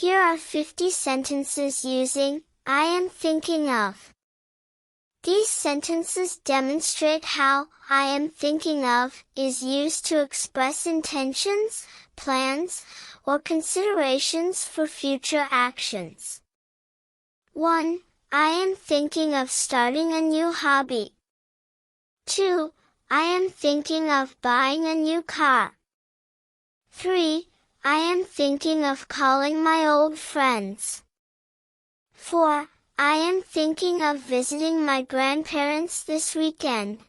Here are 50 sentences using I am thinking of. These sentences demonstrate how I am thinking of is used to express intentions, plans, or considerations for future actions. 1. I am thinking of starting a new hobby. 2. I am thinking of buying a new car. 3. I am thinking of calling my old friends. 4. I am thinking of visiting my grandparents this weekend.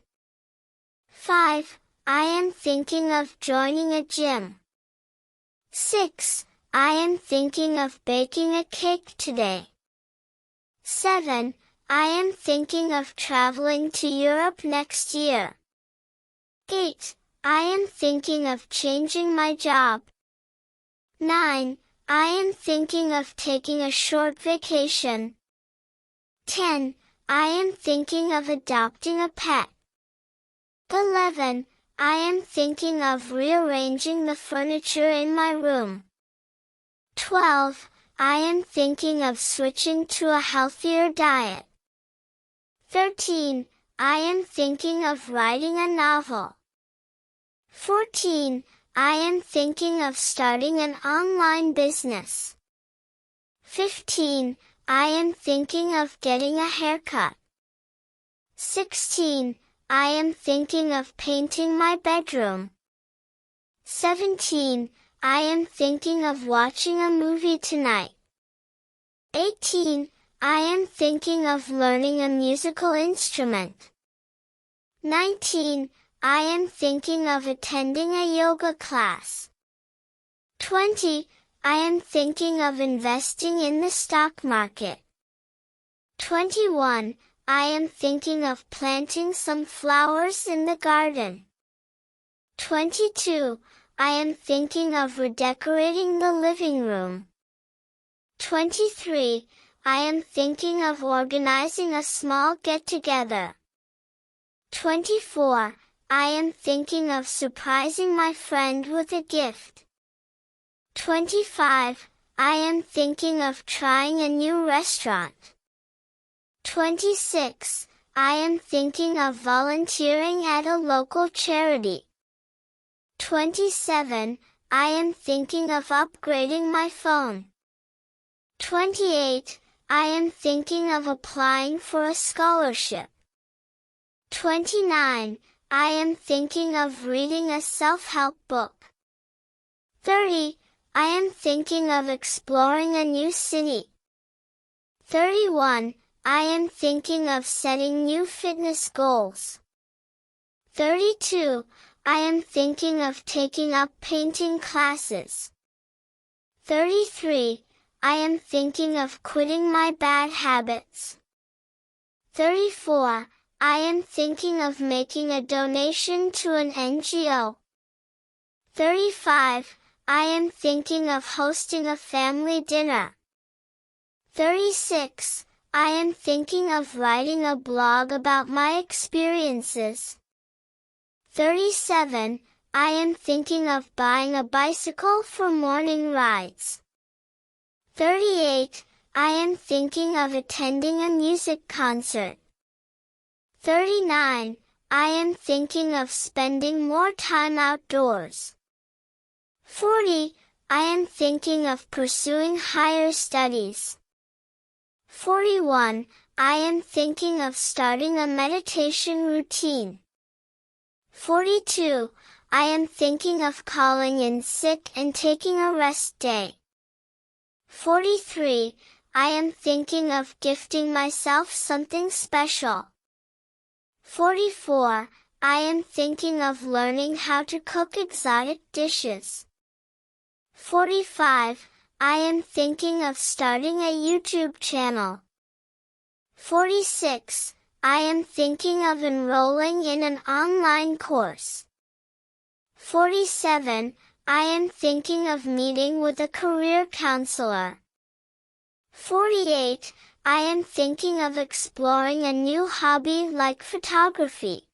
5. I am thinking of joining a gym. 6. I am thinking of baking a cake today. 7. I am thinking of traveling to Europe next year. 8. I am thinking of changing my job. 9. I am thinking of taking a short vacation. 10. I am thinking of adopting a pet. 11. I am thinking of rearranging the furniture in my room. 12. I am thinking of switching to a healthier diet. 13. I am thinking of writing a novel. 14. I am thinking of starting an online business. 15. I am thinking of getting a haircut. 16. I am thinking of painting my bedroom. 17. I am thinking of watching a movie tonight. 18. I am thinking of learning a musical instrument. 19. I am thinking of attending a yoga class. 20. I am thinking of investing in the stock market. 21. I am thinking of planting some flowers in the garden. 22. I am thinking of redecorating the living room. 23. I am thinking of organizing a small get-together. 24. I am thinking of surprising my friend with a gift. 25. I am thinking of trying a new restaurant. 26. I am thinking of volunteering at a local charity. 27. I am thinking of upgrading my phone. 28. I am thinking of applying for a scholarship. 29. I am thinking of reading a self-help book. 30. I am thinking of exploring a new city. 31. I am thinking of setting new fitness goals. 32. I am thinking of taking up painting classes. 33. I am thinking of quitting my bad habits. 34. I am thinking of making a donation to an NGO. 35. I am thinking of hosting a family dinner. 36. I am thinking of writing a blog about my experiences. 37. I am thinking of buying a bicycle for morning rides. 38. I am thinking of attending a music concert. 39. I am thinking of spending more time outdoors. 40. I am thinking of pursuing higher studies. 41. I am thinking of starting a meditation routine. 42. I am thinking of calling in sick and taking a rest day. 43. I am thinking of gifting myself something special. 44. I am thinking of learning how to cook exotic dishes. 45. I am thinking of starting a YouTube channel. 46. I am thinking of enrolling in an online course. 47. I am thinking of meeting with a career counselor. 48. I am thinking of exploring a new hobby like photography.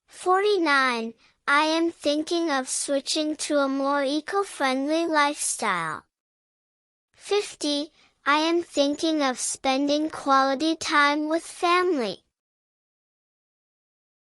49. I am thinking of switching to a more eco-friendly lifestyle. 50. I am thinking of spending quality time with family.